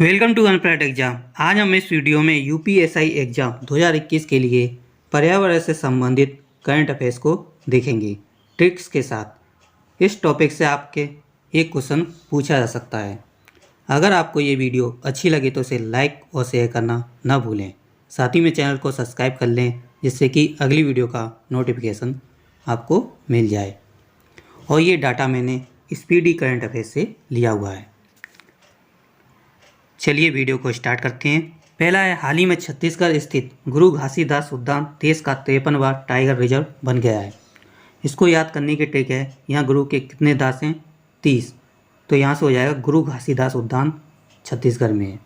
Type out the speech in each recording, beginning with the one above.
Welcome to अनप्रैट exam. आज हम इस वीडियो में यूपीएसआई एग्जाम 2021 के लिए पर्यावरण से संबंधित करंट अफेयर्स को देखेंगे ट्रिक्स के साथ। इस टॉपिक से आपके एक क्वेश्चन पूछा जा सकता है। अगर आपको ये वीडियो अच्छी लगे तो इसे लाइक और शेयर करना ना भूलें। साथ ही में चैनल को सब्सक्राइब कर लें जिससे कि अगली वीडियो का नोटिफिकेशन आपको मिल जाए। और ये डाटा मैंने स्पीडी करंट अफेयर्स से लिया हुआ है। चलिए वीडियो को स्टार्ट करते हैं। पहला है, हाल ही में छत्तीसगढ़ स्थित गुरु घासीदास उद्यान देश का 53वां टाइगर रिजर्व बन गया है। इसको याद करने की ट्रिक है, यहाँ गुरु के कितने दास हैं? 30। तो यहाँ से हो जाएगा गुरु घासीदास उद्यान छत्तीसगढ़ में है।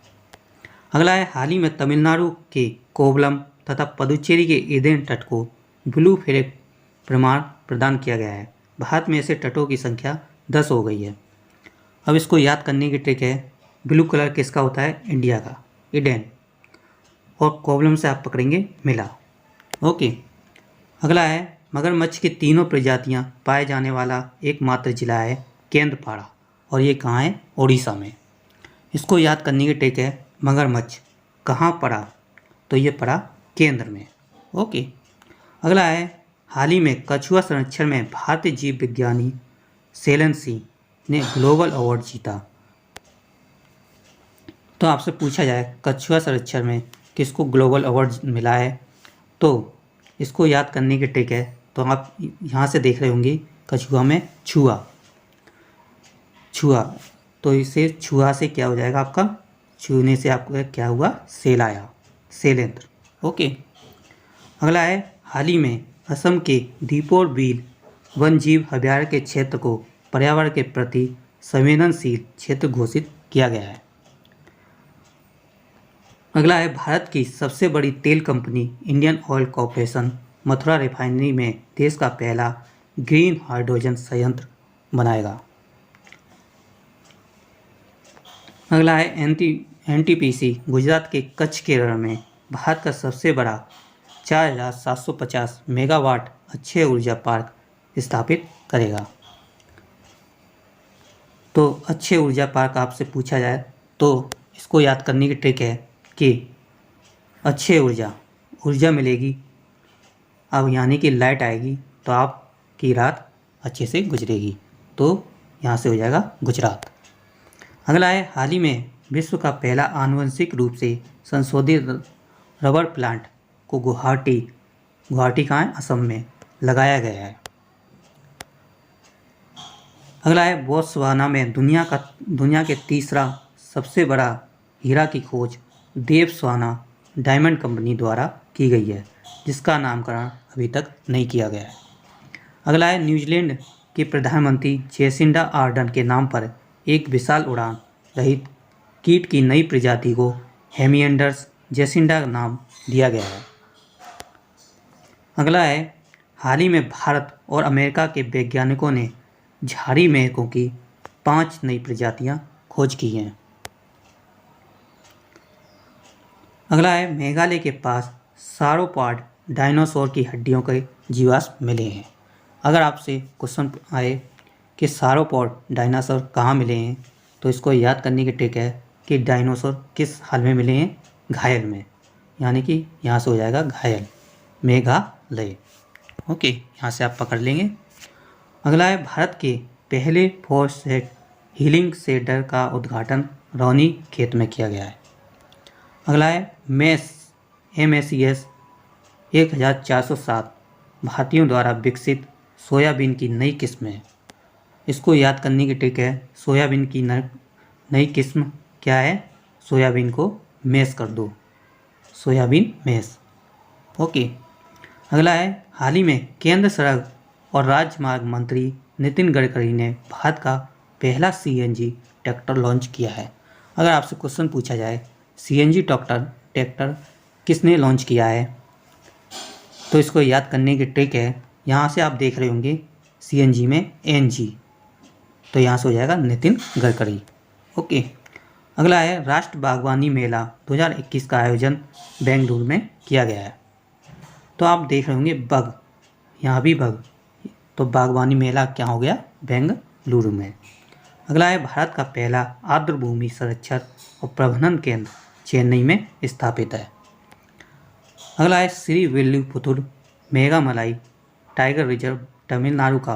अगला है, हाल ही में तमिलनाडु के कोवलम तथा पुदुचेरी के ईदेन तट को ब्लू फ्लैग प्रमाण प्रदान किया गया है। भारत में ऐसे तटों की संख्या 10 हो गई है। अब इसको याद करने की ट्रिक है, ब्लू कलर किसका होता है? इंडिया का, ईडेन, और कोवलम से आप पकड़ेंगे मिला। ओके। अगला है, मगरमच्छ की तीनों प्रजातियां पाए जाने वाला एकमात्र जिला है केंद्रपाड़ा, और ये कहाँ है? ओडिशा में। इसको याद करने की ट्रिक है, मगरमच्छ कहाँ पड़ा? तो ये पड़ा केंद्र में। ओके। अगला है, हाल ही में कछुआ संरक्षण में भारतीय जीव विज्ञानी सेलन सिंह ने ग्लोबल अवार्ड जीता। तो आपसे पूछा जाए कछुआ संरक्षण में किसको ग्लोबल अवार्ड मिला है, तो इसको याद करने की ट्रिक है, तो आप यहाँ से देख रहे होंगे कछुआ में छुआ, तो इसे छुआ से क्या हो जाएगा आपका? छूने से आपका क्या हुआ? सेल आया, शैलेंद्र। ओके। अगला है, हाल ही में असम के दीपोर बिल वन जीव अभयारण्य के क्षेत्र को पर्यावरण के प्रति संवेदनशील क्षेत्र घोषित किया गया है। अगला है, भारत की सबसे बड़ी तेल company Indian oil corporation Mathura refinery में देश का पहला ग्रीन हाइड्रोजन संयंत्र बनाएगा। अगला है, एनटीपीसी गुजरात के कच्छ के रण में भारत का सबसे बड़ा 4750 मेगावाट अक्षय ऊर्जा पार्क स्थापित करेगा। तो अक्षय ऊर्जा पार्क आपसे पूछा जाए तो इसको याद करने की ट्रिक है कि अक्षय ऊर्जा मिलेगी, अब यानी कि लाइट आएगी तो आपकी रात अच्छे से गुजरेगी। तो यहाँ से हो जाएगा गुजरात। अगला है, हाल ही में विश्व का पहला आनुवंशिक रूप से संशोधित रबर प्लांट को गुवाहाटी कहाँ है? असम में लगाया गया है। अगला है, बोत्सवाना में दुनिया के तीसरा सबसे बड़ा हीरा की खोज देवस्वाना डायमंड कंपनी द्वारा की गई है, जिसका नामकरण अभी तक नहीं किया गया है। अगला है, न्यूजीलैंड के प्रधानमंत्री जेसिंडा आर्डन के नाम पर एक विशाल उड़ान रहित कीट की नई प्रजाति को हेमिएंडर्स जेसिंडा नाम दिया गया है। अगला है, हाल ही में भारत और अमेरिका के वैज्ञानिकों ने झाड़ी मेंढकों की 5 नई प्रजातियां खोज की हैं। अगला है, मेघालय के पास सारोपॉड डायनासोर की हड्डियों के जीवाश्म मिले हैं। अगर आपसे क्वेश्चन आए कि सारोपॉड डायनासोर कहाँ मिले हैं, तो इसको याद करने की ट्रिक है कि डायनासोर किस हाल में मिले हैं? घायल में, यानी कि यहाँ से हो जाएगा घायल, मेघालय। ओके, यहाँ से आप पकड़ लेंगे। अगला है, भारत के पहले फॉरेस्ट हीलिंग सेंटर का उद्घाटन रौनी खेत में किया गया है। अगला है, MSES 1407 भारतीयों द्वारा विकसित सोयाबीन की नई किस्म है। इसको याद करने की ट्रिक है, सोयाबीन की नई किस्म क्या है? सोयाबीन को मैश कर दो, सोयाबीन मैश। ओके। अगला है, हाल ही में केंद्र सड़क और राजमार्ग मंत्री नितिन गडकरी ने भारत का पहला CNG ट्रैक्टर लॉन्च किया है। अगर आपसे क्वेश्चन पूछा जाए CNG ट्रैक्टर किसने लॉन्च किया है, तो इसको याद करने की ट्रिक है, यहाँ से आप देख रहे होंगे CNG में NG, तो यहाँ से हो जाएगा नितिन गडकरी। ओके। अगला है, राष्ट्रीय बागवानी मेला 2021 का आयोजन बेंगलुरु में किया गया है। तो आप देख रहे होंगे बग, यहाँ भी बग, तो बागवानी मेला क्या हो गया? बेंगलुरु में। अगला है भारत का पहला आर्द्रभूमि संरक्षण और प्रबंधन केंद्र चेन्नई में स्थापित है। अगला है श्री विल्लुपुतुर मेघामलाई टाइगर रिजर्व तमिलनाडु का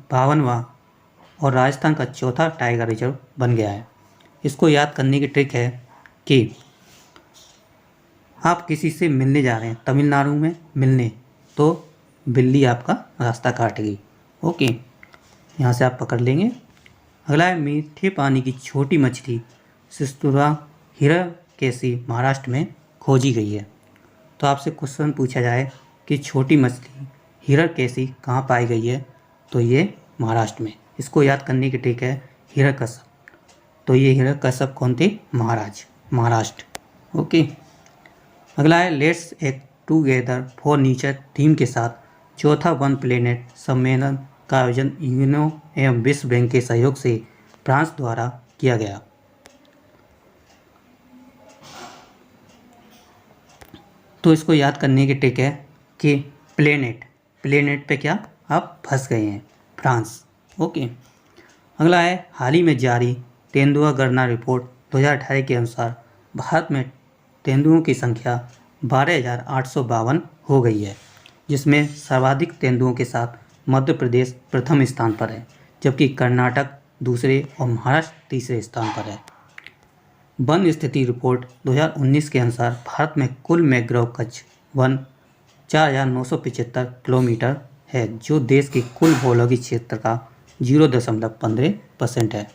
52वां और राजस्थान का चौथा टाइगर रिजर्व बन गया है। इसको याद करने की ट्रिक है कि आप किसी से मिलने जा रहे हैं तमिलनाडु में मिलने, तो बिल्ली आपका रास्ता काटेगी। ओके, यहाँ से आप पकड़ लेंगे। अगला है मीठे पानी की छोटी मछली सिस्तुरा हिरकैसी महाराष्ट्र में खोजी गई है। तो आपसे क्वेश्चन पूछा जाए कि छोटी मछली हिरकैसी कहाँ पाई गई है, तो ये महाराष्ट्र में। इसको याद करने की ट्रिक है हिरण्यकश्यप। तो ये हिरण्यकश्यप कौन थे? महाराज, महाराष्ट्र। ओके, अगला है let's act together for nature theme के साथ चौथा वन प्लेनेट सम्मेलन का आयोजन यूनेस्को एवं विश्व बैंक के सहयोग से फ्रांस द्वारा किया गया। तो इसको याद करने की ट्रिक है कि प्लेनेट पे क्या आप फंस गए हैं, फ्रांस। ओके, अगला है हाल ही में जारी तेंदुआ गणना रिपोर्ट 2018 के अनुसार भारत में तेंदुओं की संख्या 12,852 हो गई है, जिसमें सर्वाधिक तेंदुओं के साथ मध्य प्रदेश प्रथम स्थान पर है, जबकि कर्नाटक दूसरे और महाराष्ट्र तीसरे स्थान पर है। वन स्थिति रिपोर्ट 2019 के अनुसार भारत में कुल मैंग्रोव कच्छ वन 4,975 किलोमीटर है, जो देश के कुल भौगोलिक क्षेत्र का 0.15% है।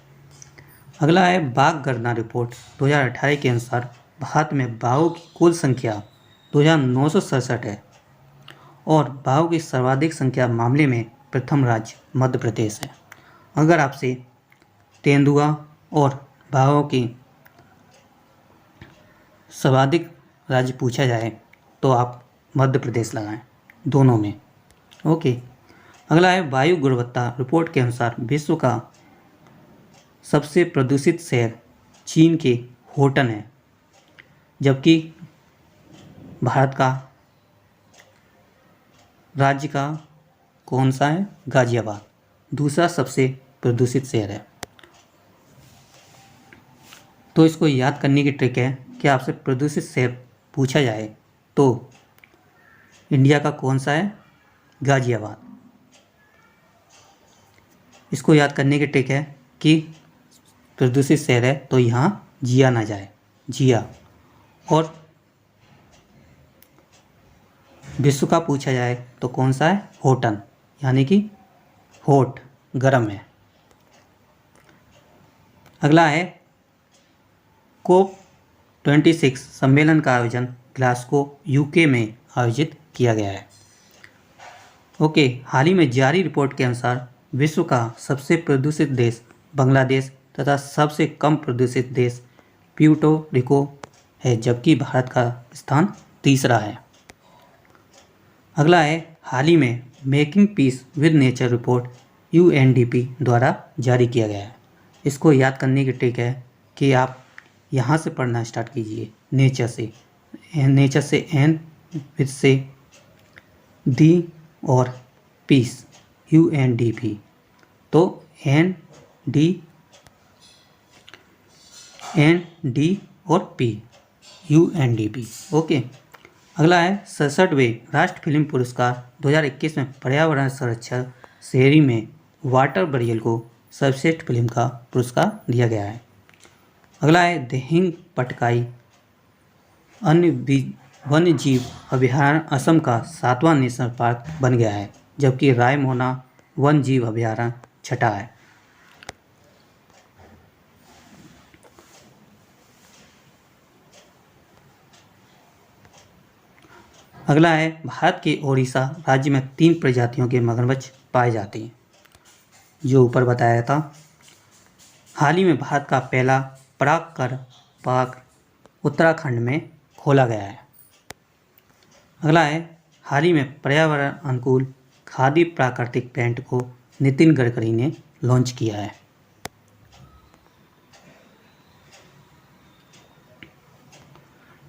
अगला है बाघ गणना रिपोर्ट 2018 के अनुसार भारत में बाघों की कुल संख्या 2,967 है और बाघों की सर्वाधिक संख्या मामले में प्रथम राज्य मध्य प्रदेश है। अगर आपसे तेंदुआ और बाघों की सर्वाधिक राज्य पूछा जाए तो आप मध्य प्रदेश लगाएं दोनों में। ओके, अगला है वायु गुणवत्ता रिपोर्ट के अनुसार विश्व का सबसे प्रदूषित शहर चीन के होटन है, जबकि भारत का राज्य का कौन सा है? गाजियाबाद दूसरा सबसे प्रदूषित शहर है। तो इसको याद करने की ट्रिक है कि आपसे प्रदूषित शहर पूछा जाए तो इंडिया का कौन सा है? गाजियाबाद। इसको याद करने की ट्रिक है कि प्रदूषित शहर है तो यहाँ जिया ना जाए, जिया। और विश्व का पूछा जाए तो कौन सा है? होटन, यानी कि होट गर्म है। अगला है COP26 सम्मेलन का आयोजन ग्लासगो यूके में आयोजित किया गया है। ओके, हाल ही में जारी रिपोर्ट के अनुसार विश्व का सबसे प्रदूषित देश बांग्लादेश तथा सबसे कम प्रदूषित देश प्यूर्टो रिको है, जबकि भारत का स्थान तीसरा है। अगला है हाल ही में making peace with nature report UNDP द्वारा जारी किया गया है। इसको याद करने की ट्रिक है कि आप यहाँ से पढ़ना स्टार्ट कीजिए, नेचर से एन विद से दी और पीस UNDP। तो ND और P UNDP। ओके, अगला है 67वें राष्ट्रीय फिल्म पुरस्कार 2021 में पर्यावरण संरक्षण शहरी में वाटर बरियल को सर्वश्रेष्ठ फिल्म का पुरस्कार दिया गया है। अगला है दिहिंग पटकाई वन्य जीव अभयारण्य असम का 7वां नेशनल पार्क बन गया है, जबकि रायमोना वन्य जीव अभयारण्य छठा है। अगला है भारत के ओडिशा राज्य में 3 प्रजातियों के मगरमच्छ पाए जाते हैं, जो ऊपर बताया था। हाल ही में भारत का पहला परागकर पार्क उत्तराखंड में खोला गया है। अगला है हाल ही में पर्यावरण अनुकूल खादी प्राकृतिक पेंट को नितिन गडकरी ने लॉन्च किया है।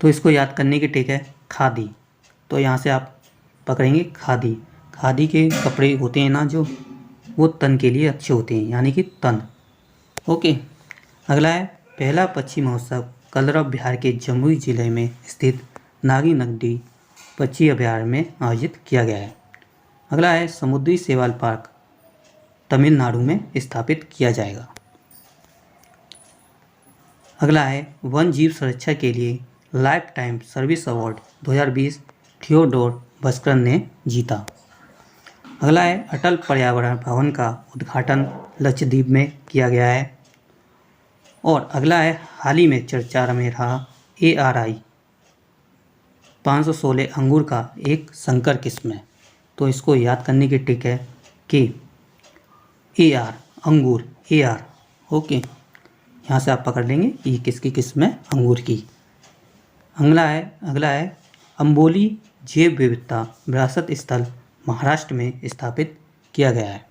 तो इसको याद करने की ट्रिक है खादी। तो यहाँ से आप पकड़ेंगे खादी के कपड़े होते हैं ना जो, वो तन के लिए अच्छे होते हैं, यानी कि तन। ओके। अगला है पहला पक्षी महोत्सव कलरव बिहार के जमुई जिले में स्थित नागी नदी पक्षी अभयारण्य में आयोजित किया गया है। अगला है समुद्री शैवाल पार्क तमिलनाडु में स्थापित किया जाएगा। अगला है वन जीव सुरक्षा के लिए life time service award 2020 Theodore Bhaskaran ने जीता। अगला है अटल पर्यावरण भवन का उद्घाटन लक्षद्वीप में किया गया है। और अगला है हाल ही में चर्चा में रहा ARI 516 अंगूर का एक संकर किस्म है। तो इसको याद करने की ट्रिक है कि AR अंगूर AR ओके, यहाँ से आप पकड़ लेंगे ये किसकी किस्म है, अंगूर की। अगला है अम्बोली जैव विविधता विरासत स्थल महाराष्ट्र में स्थापित किया गया है।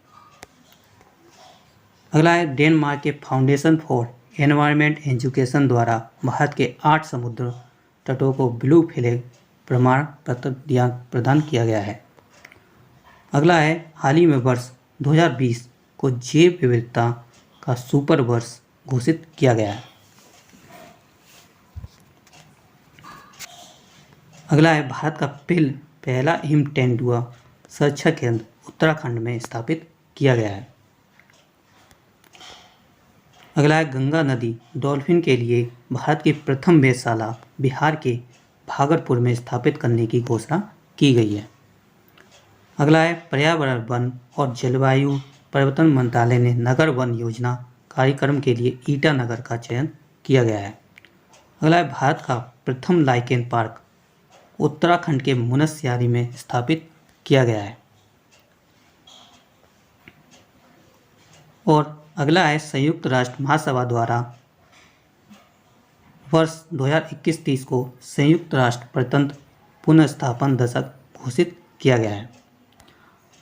अगला है डेनमार्क के फाउंडेशन फॉर एनवायरनमेंट एजुकेशन द्वारा भारत के 8 समुद्र तटों को ब्लू फ्लैग प्रमाण पत्र प्रदान किया गया है। अगला है हाल ही में वर्ष 2020 को जैव विविधता का सुपर वर्ष घोषित किया गया है। अगला है भारत का पहला हिम तेंदुआ संरक्षण केंद्र उत्तराखंड में स्थापित किया गया है। अगला है गंगा नदी डॉल्फिन के लिए भारत की प्रथम वेधशाला बिहार के भागलपुर में स्थापित करने की घोषणा की गई है। अगला है पर्यावरण वन और जलवायु परिवर्तन मंत्रालय ने नगर वन योजना कार्यक्रम के लिए ईटानगर का चयन किया गया है। अगला है भारत का प्रथम लाइकेन पार्क उत्तराखंड के मुनस्यारी में स्थापित किया गया है। और अगला है संयुक्त राष्ट्र महासभा द्वारा वर्ष 2021-30 को संयुक्त राष्ट्र प्रजातंत्र पुनर्स्थापन दशक घोषित किया गया है।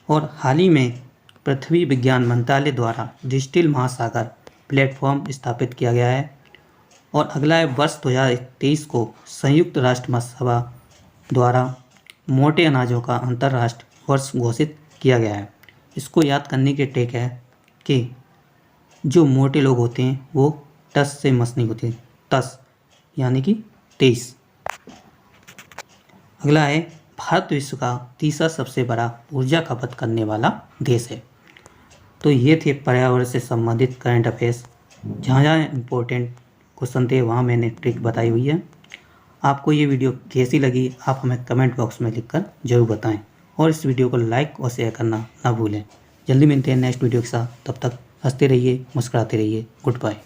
और हाल ही में पृथ्वी विज्ञान मंत्रालय द्वारा डिजिटल महासागर प्लेटफॉर्म स्थापित किया गया है। और अगला है वर्ष 2023 को संयुक्त राष्ट्र महासभा द्वारा मोटे अनाजों का अंतर्राष्ट्रीय वर्ष घोषित किया गया है। इसको याद करने की ट्रिक है कि जो मोटे लोग होते हैं वो टस से मस नहीं होते, टस यानी कि 23। अगला है भारत विश्व का तीसरा सबसे बड़ा ऊर्जा खपत करने वाला देश है। तो ये थे पर्यावरण से संबंधित करंट अफेयर्स। जहाँ जहाँ इम्पोर्टेंट क्वेश्चन थे वहाँ मैंने ट्रिक बताई हुई है। आपको ये वीडियो कैसी लगी आप हमें कमेंट बॉक्स में लिखकर जरूर बताएं और इस वीडियो को लाइक और शेयर करना ना भूलें। जल्दी मिलते हैं नेक्स्ट वीडियो के साथ, तब तक हंसते रहिए, मुस्कुराते रहिए। Good bye.